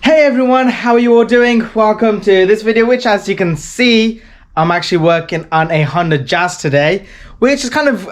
Hey everyone, how are you all doing? Welcome to this video, which as you can see, I'm actually working on a Honda Jazz today, which is kind of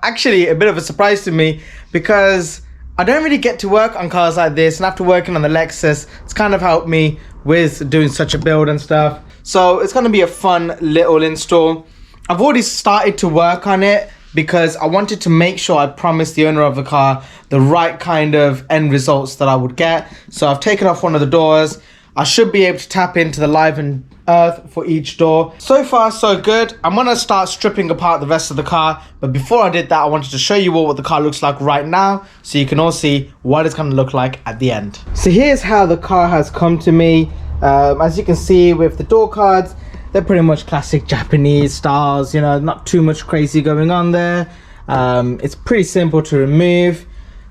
actually a bit of a surprise to me because I don't really get to work on cars like this, and after working on the Lexus, it's kind of helped me with doing such a build and stuff. So it's going to be a fun little install. I've already started to work on it because I wanted to make sure I promised the owner of the car the right kind of end results that I would get. So I've taken off one of the doors. I should be able to tap into the live and earth for each door. So far so good. I'm gonna start stripping apart the rest of the car, but before I did that, I wanted to show you all what the car looks like right now so you can all see what it's gonna look like at the end. So here's how the car has come to me. As you can see with the door cards, they're pretty much classic Japanese styles, you know, not too much crazy going on there. It's pretty simple to remove.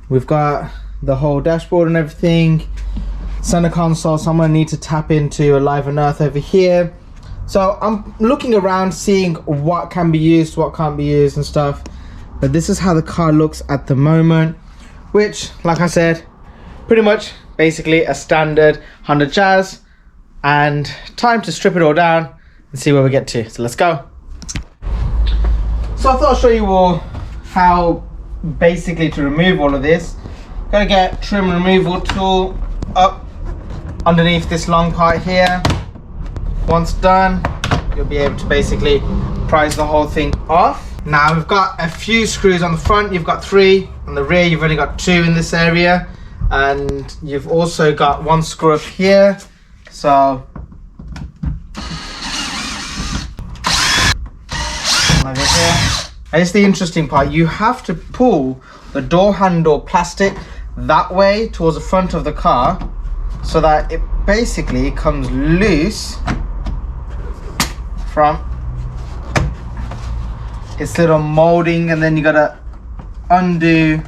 We've got the whole dashboard and everything. Center console, so I'm gonna need to tap into a live and earth over here. So I'm looking around, seeing what can be used, what can't be used and stuff. But this is how the car looks at the moment, which, like I said, pretty much basically a standard Honda Jazz. And time to strip it all down and see where we get to. So let's go. So I thought I'll show you all how basically to remove all of this. Gotta get trim removal tool up underneath this long part here. Once done, you'll be able to basically prise the whole thing off. Now we've got a few screws on the front, you've got 3. On the rear you've only got 2 in this area, and you've also got 1 screw up here. So over here. And it's the interesting part, you have to pull the door handle plastic that way towards the front of the car so that it basically comes loose from its little molding, and then you gotta undo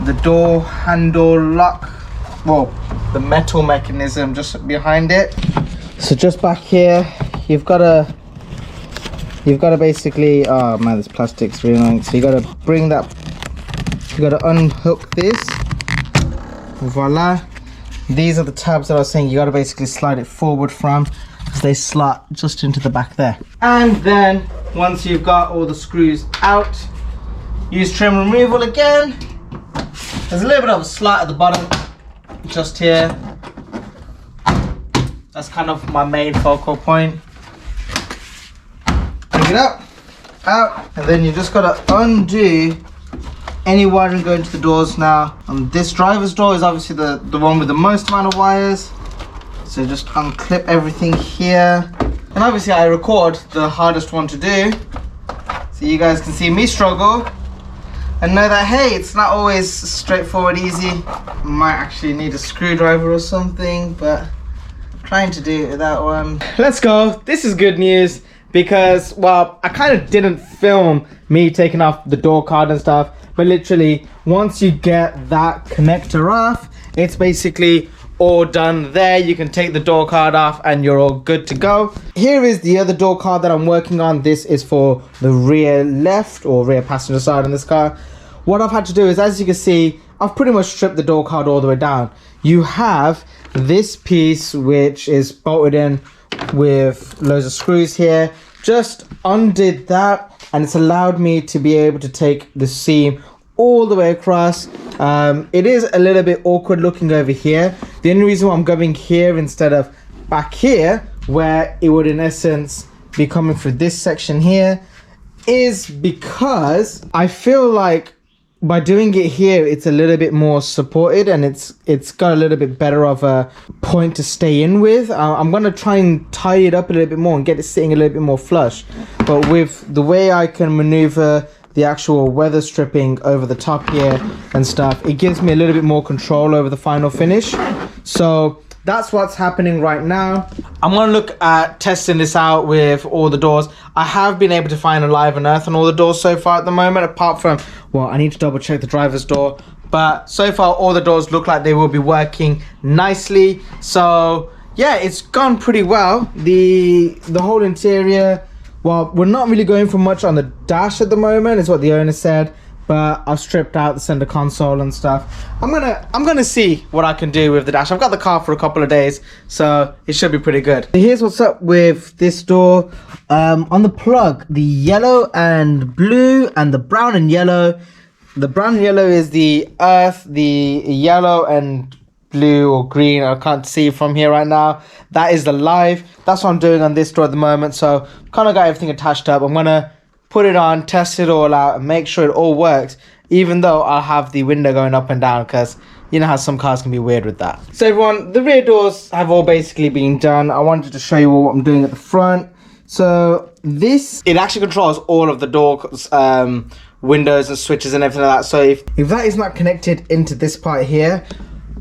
the door handle lock, well, the metal mechanism just behind it. So just back here, you've got to basically, oh man, this plastic's really annoying. So you got to bring that, you got to unhook this. Voila. These are the tabs that I was saying you got to basically slide it forward from, because they slot just into the back there. And then once you've got all the screws out, use trim removal again. There's a little bit of a slot at the bottom just here. That's kind of my main focal point. Bring it up, out, and then you just gotta undo any wiring going to the doors now. And this driver's door is obviously the one with the most amount of wires. So just unclip everything here. And obviously I record the hardest one to do, so you guys can see me struggle and know that, hey, it's not always straightforward, easy. Might actually need a screwdriver or something, but trying to do it without one. Let's go. This is good news because, well, I kind of didn't film me taking off the door card and stuff, but literally once you get that connector off, it's basically all done there. You can take the door card off and you're all good to go. Here is the other door card that I'm working on. This is for the rear left or rear passenger side on this car. What I've had to do is, as you can see, I've pretty much stripped the door card all the way down. You have this piece which is bolted in with loads of screws here. Just undid that, and it's allowed me to be able to take the seam all the way across. It is a little bit awkward looking over here. The only reason why I'm going here instead of back here, where it would in essence be coming through this section here, is because I feel like by doing it here, it's a little bit more supported, and it's got a little bit better of a point to stay in with. I'm gonna try and tie it up a little bit more and get it sitting a little bit more flush. But with the way I can maneuver the actual weather stripping over the top here and stuff, it gives me a little bit more control over the final finish. So that's what's happening right now. I'm gonna look at testing this out with all the doors. I have been able to find a live and earth on all the doors so far at the moment, apart from, well, I need to double check the driver's door, but so far all the doors look like they will be working nicely. So yeah, it's gone pretty well. The whole interior, well, we're not really going for much on the dash at the moment, is what the owner said, but I've stripped out the center console and stuff. I'm gonna see what I can do with the dash. I've got the car for a couple of days, so it should be pretty good. Here's what's up with this door. On the plug, the yellow and blue and the brown and yellow. The brown and yellow is the earth, the yellow and blue or green, I can't see from here right now, that is the live. That's what I'm doing on this door at the moment. So kind of got everything attached up. I'm gonna put it on, test it all out, and make sure it all works, even though I'll have the window going up and down, because you know how some cars can be weird with that. So everyone, the rear doors have all basically been done. I wanted to show you all what I'm doing at the front. So this, it actually controls all of the doors, windows and switches and everything like that. So if that is not connected into this part here,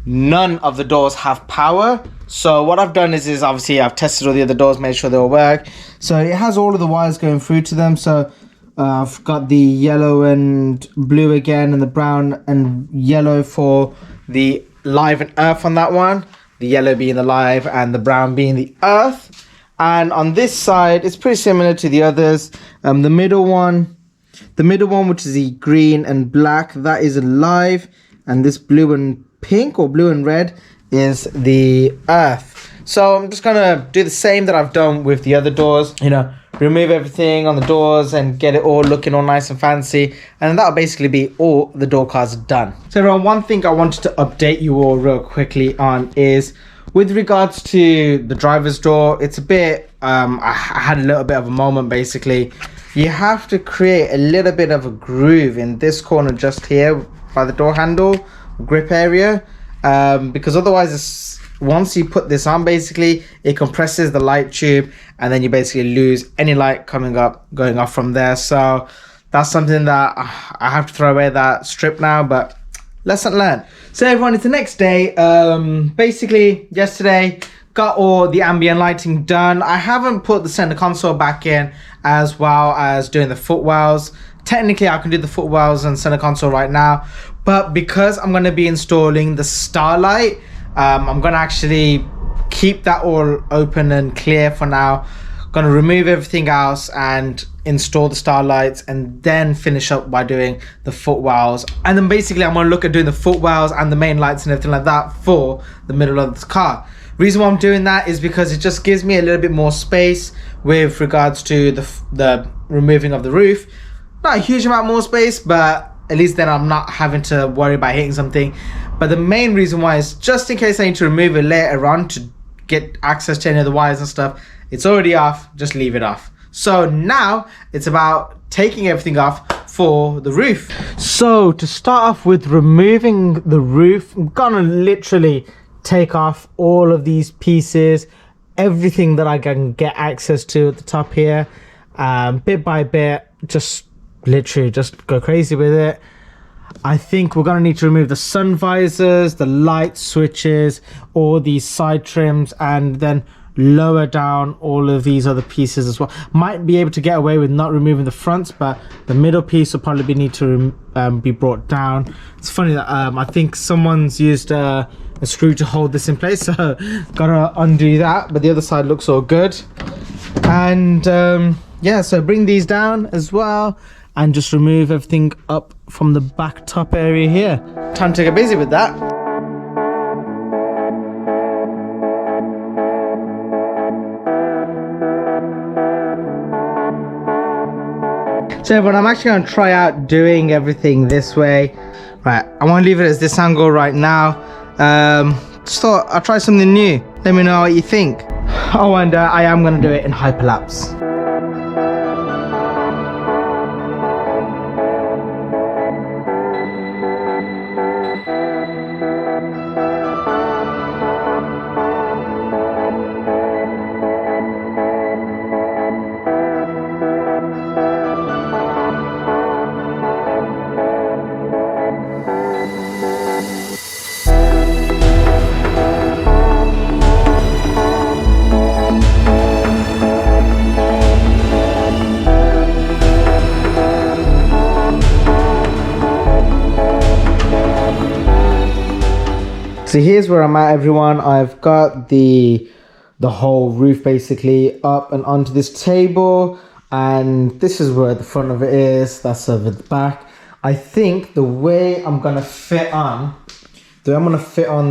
none of the doors have power. So what I've done is obviously I've tested all the other doors, made sure they all work. So it has all of the wires going through to them. So I've got the yellow and blue again, and the brown and yellow for the live and earth on that one. The yellow being the live and the brown being the earth. And on this side, it's pretty similar to the others. The middle one, which is the green and black, that is live, and this blue and pink or blue and red is the earth. So I'm just gonna do the same that I've done with the other doors, you know, remove everything on the doors and get it all looking all nice and fancy, and that'll basically be all the door cards done. So everyone, one thing I wanted to update you all real quickly on is with regards to the driver's door. It's a bit I had a little bit of a moment. Basically, you have to create a little bit of a groove in this corner just here by the door handle grip area, because otherwise once you put this on, basically it compresses the light tube, and then you basically lose any light going off from there. So that's something that I have to throw away that strip now, but lesson learned. So everyone, it's the next day. Basically yesterday got all the ambient lighting done. I haven't put the center console back in, as well as doing the footwells. Technically I can do the footwells and center console right now, but because I'm going to be installing the Starlight, I'm going to actually keep that all open and clear for now. Going to remove everything else and install the Starlights, and then finish up by doing the footwells. And then basically I'm going to look at doing the footwells and the main lights and everything like that for the middle of the car. Reason why I'm doing that is because it just gives me a little bit more space with regards to the removing of the roof. Not a huge amount more space, but at least then I'm not having to worry about hitting something. But the main reason why is just in case I need to remove it later on to get access to any of the wires and stuff. It's already off, just leave it off. So now it's about taking everything off for the roof. So to start off with removing the roof, I'm gonna literally take off all of these pieces, everything that I can get access to at the top here, bit by bit, just literally just go crazy with it. I think we're gonna need to remove the sun visors, the light switches, all these side trims, and then lower down all of these other pieces as well. Might be able to get away with not removing the fronts, but the middle piece will probably need to be brought down. It's funny that I think someone's used a screw to hold this in place, so gotta undo that, but the other side looks all good. And yeah, so bring these down as well and just remove everything up from the back top area here. Time to get busy with that. So everyone, I'm actually going to try out doing everything this way. Right, I want to leave it as this angle right now. Just thought I'll try something new. Let me know what you think. Oh, and I am going to do it in hyperlapse. So here's where I'm at, everyone. I've got the whole roof basically up and onto this table, and this is where the front of it is. That's over the back. I think the way I'm gonna fit on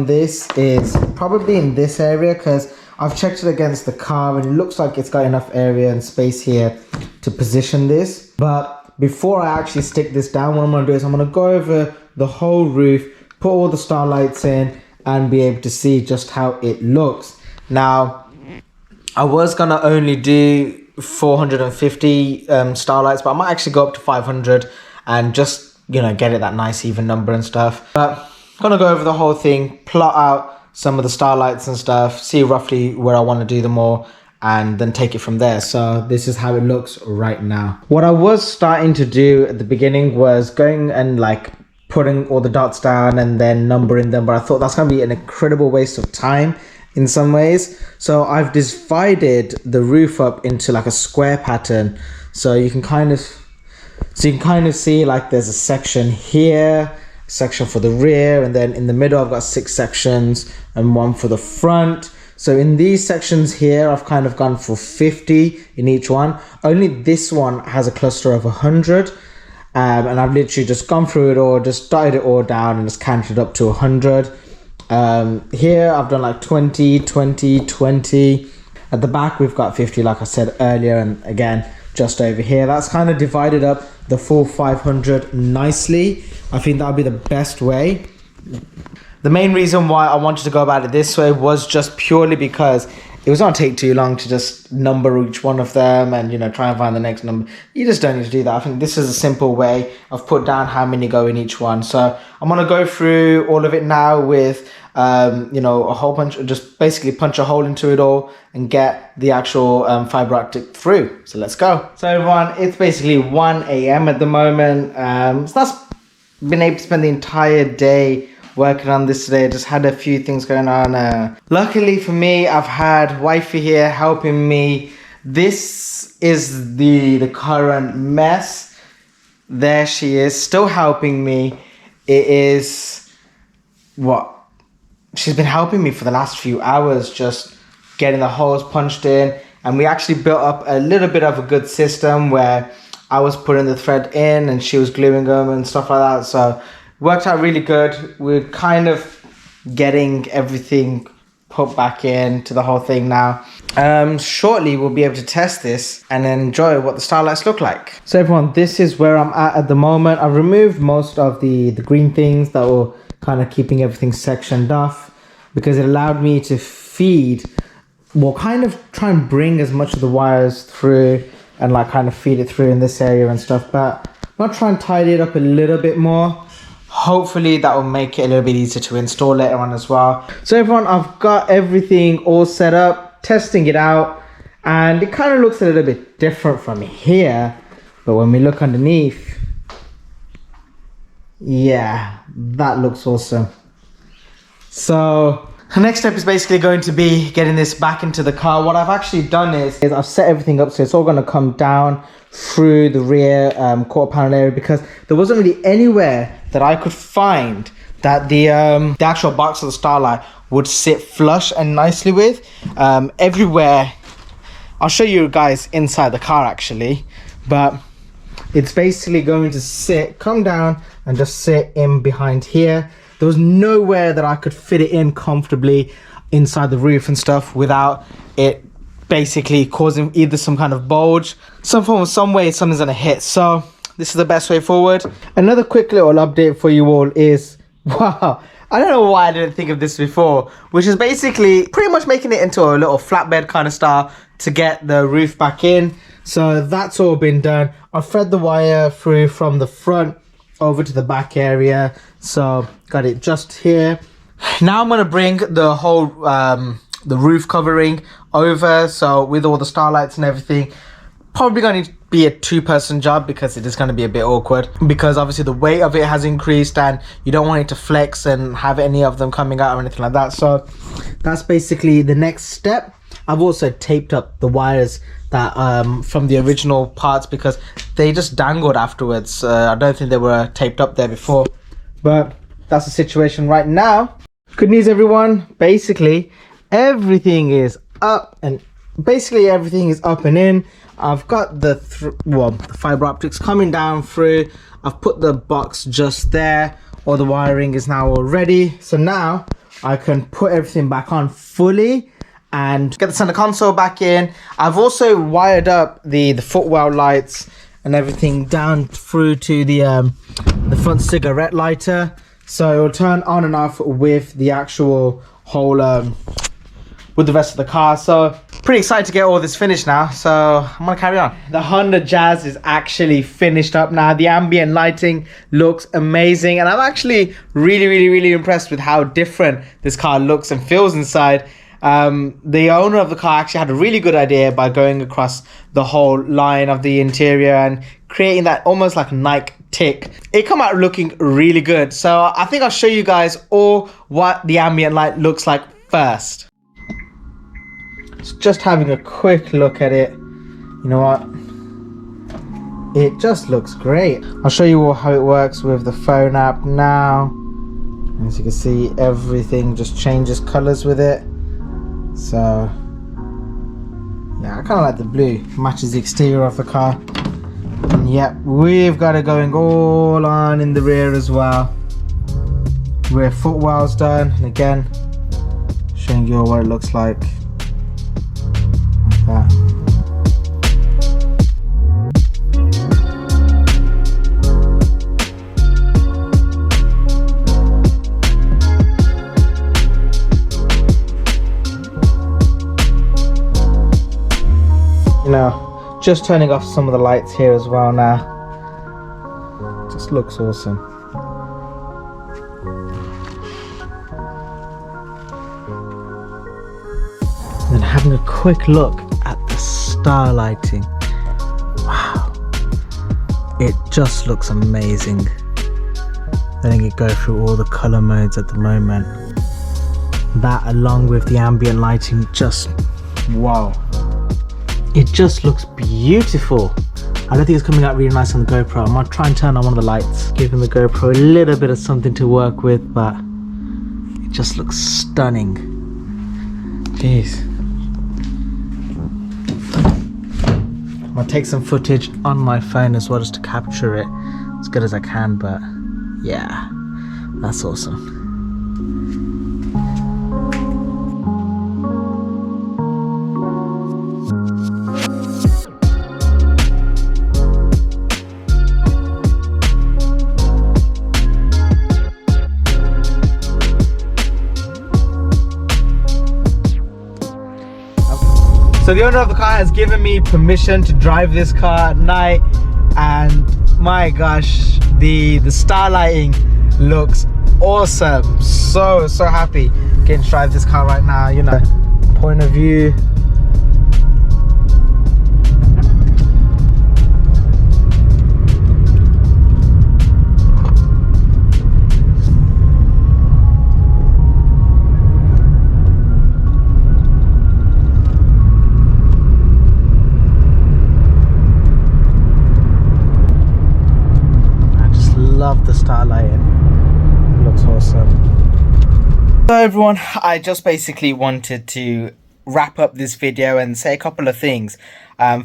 this is probably in this area, because I've checked it against the car and it looks like it's got enough area and space here to position this. But before I actually stick this down, what I'm gonna do is I'm gonna go over the whole roof, put all the starlights in, and be able to see just how it looks. Now, I was gonna only do 450 starlights, but I might actually go up to 500 and just, you know, get it that nice even number and stuff. But I'm gonna go over the whole thing, plot out some of the starlights and stuff, see roughly where I want to do them all, and then take it from there. So this is how it looks right now. What I was starting to do at the beginning was going and like putting all the dots down and then numbering them, but I thought that's gonna be an incredible waste of time in some ways. So I've divided the roof up into like a square pattern. So you can kind of see like there's a section here, section for the rear, and then in the middle I've got 6 sections and 1 for the front. So in these sections here I've kind of gone for 50 in each one. Only this one has a cluster of 100, and I've literally just gone through it all, just dotted it all down and just counted up to 100. Here I've done like 20, 20, 20. At the back we've got 50 like I said earlier, and again just over here. That's kind of divided up the full 500 nicely. I think that would be the best way. The main reason why I wanted to go about it this way was just purely because it was going to take too long to just number each one of them and, you know, try and find the next number. You just don't need to do that. I think this is a simple way of put down how many go in each one. So I'm going to go through all of it now with, you know, a whole bunch, just basically punch a hole into it all and get the actual Fibre Optic through. So let's go. So everyone, it's basically 1 a.m. at the moment. So that's been able to spend the entire day working on this today. I just had a few things going on. Luckily for me, I've had wifey here helping me. This is the current mess. There she is, still helping me. It is what she's been helping me for the last few hours, just getting the holes punched in. And we actually built up a little bit of a good system where I was putting the thread in and she was gluing them and stuff like that. So worked out really good. We're kind of getting everything put back into the whole thing now. Shortly we'll be able to test this and enjoy what the starlights look like. So everyone, this is where I'm at the moment. I've removed most of the green things that were kind of keeping everything sectioned off, because it allowed me to feed, well, kind of try and bring as much of the wires through and like kind of feed it through in this area and stuff. But I'm gonna try and tidy it up a little bit more. Hopefully that will make it a little bit easier to install later on as well. So everyone, I've got everything all set up, testing it out, and it kind of looks a little bit different from here. But when we look underneath, yeah, that looks awesome. So the next step is basically going to be getting this back into the car. What I've actually done is I've set everything up so it's all going to come down through the rear quarter panel area, because there wasn't really anywhere that I could find that the actual box of the Starlight would sit flush and nicely with. Everywhere, I'll show you guys inside the car actually, but it's basically going to come down and just sit in behind here. There was nowhere that I could fit it in comfortably inside the roof and stuff without it basically causing either some kind of bulge, some way something's gonna hit. So this is the best way forward. Another quick little update for you all is, wow, I don't know why I didn't think of this before, which is basically pretty much making it into a little flatbed kind of style to get the roof back in. So that's all been done. I've fed the wire through from the front over to the back area, so got it just here. Now I'm gonna bring the whole the roof covering over, so with all the starlights and everything. Probably going to be a 2-person job, because it is going to be a bit awkward, because obviously the weight of it has increased and you don't want it to flex and have any of them coming out or anything like that. So that's basically the next step. I've also taped up the wires that from the original parts, because they just dangled afterwards. I don't think they were taped up there before, but that's the situation right now. Good news everyone, basically everything is up and in. I've got the Fibre Optics coming down through. I've put the box just there. All the wiring is now all ready. So now I can put everything back on fully and get the center console back in. I've also wired up the footwell lights and everything down through to the front cigarette lighter. So it will turn on and off with the actual whole, with the rest of the car. So pretty excited to get all this finished now. So I'm gonna carry on. The Honda Jazz is actually finished up now. The ambient lighting looks amazing. And I'm actually really impressed with how different this car looks and feels inside. The owner of the car actually had a really good idea by going across the whole line of the interior and creating that almost like Nike tick. It come out looking really good. So I think I'll show you guys all what the ambient light looks like first. Just having a quick look at it. You know what? It just looks great. I'll show you all how it works with the phone app now. As you can see, everything just changes colors with it. So yeah, I kind of like the blue. Matches the exterior of the car. And yep, we've got it going all on in the rear as well. Rear footwell's done. And again, showing you all what it looks like. That. You know, just turning off some of the lights here as well now. Just looks awesome. And then having a quick look at the starlighting. Wow, it just looks amazing. Letting it go through all the color modes at the moment. That along with the ambient lighting, just wow. It just looks beautiful. I don't think it's coming out really nice on the GoPro. I'm gonna try and turn on one of the lights, giving the GoPro a little bit of something to work with, but it just looks stunning. Jeez. I'm gonna take some footage on my phone as well just to capture it as good as I can, but yeah, that's awesome. So the owner of the car has given me permission to drive this car at night, and my gosh, the starlighting looks awesome. So happy getting to drive this car right now. You know, point of view. Love the starlighting. It looks awesome. So everyone, I just basically wanted to wrap up this video and say a couple of things.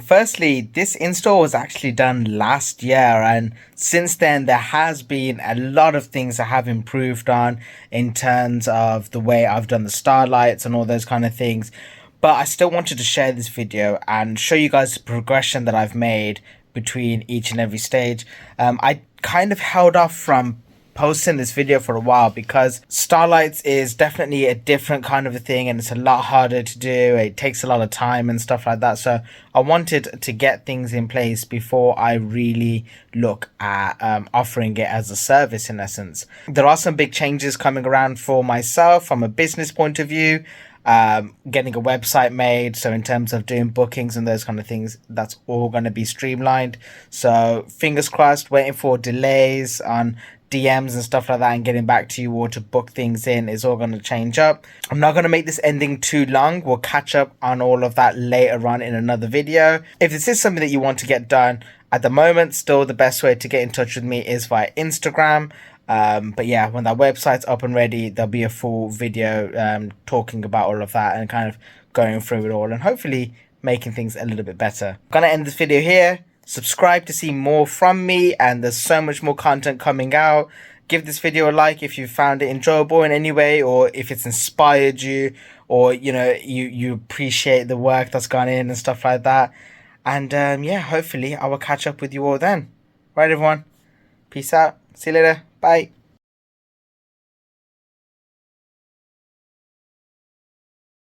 Firstly, this install was actually done last year, and since then there has been a lot of things that have improved on in terms of the way I've done the starlights and all those kind of things. But I still wanted to share this video and show you guys the progression that I've made between each and every stage. I kind of held off from posting this video for a while because starlights is definitely a different kind of a thing, and it's a lot harder to do. It takes a lot of time and stuff like that. So I wanted to get things in place before I really look at offering it as a service in essence. There are some big changes coming around for myself from a business point of view. Getting a website made, so in terms of doing bookings and those kind of things, that's all going to be streamlined. So fingers crossed, waiting for delays on DMs and stuff like that and getting back to you or to book things in is all going to change up. I'm not going to make this ending too long. We'll catch up on all of that later on in another video. If this is something that you want to get done at the moment, still the best way to get in touch with me is via Instagram. But yeah, when that website's up and ready, there'll be a full video talking about all of that and kind of going through it all and hopefully making things a little bit better. I'm gonna end this video here. Subscribe to see more from me, and there's so much more content coming out. Give this video a like if you found it enjoyable in any way, or if it's inspired you, or you appreciate the work that's gone in and stuff like that. And yeah, hopefully I will catch up with you all then. Right, everyone? Peace out. See you later. Bye.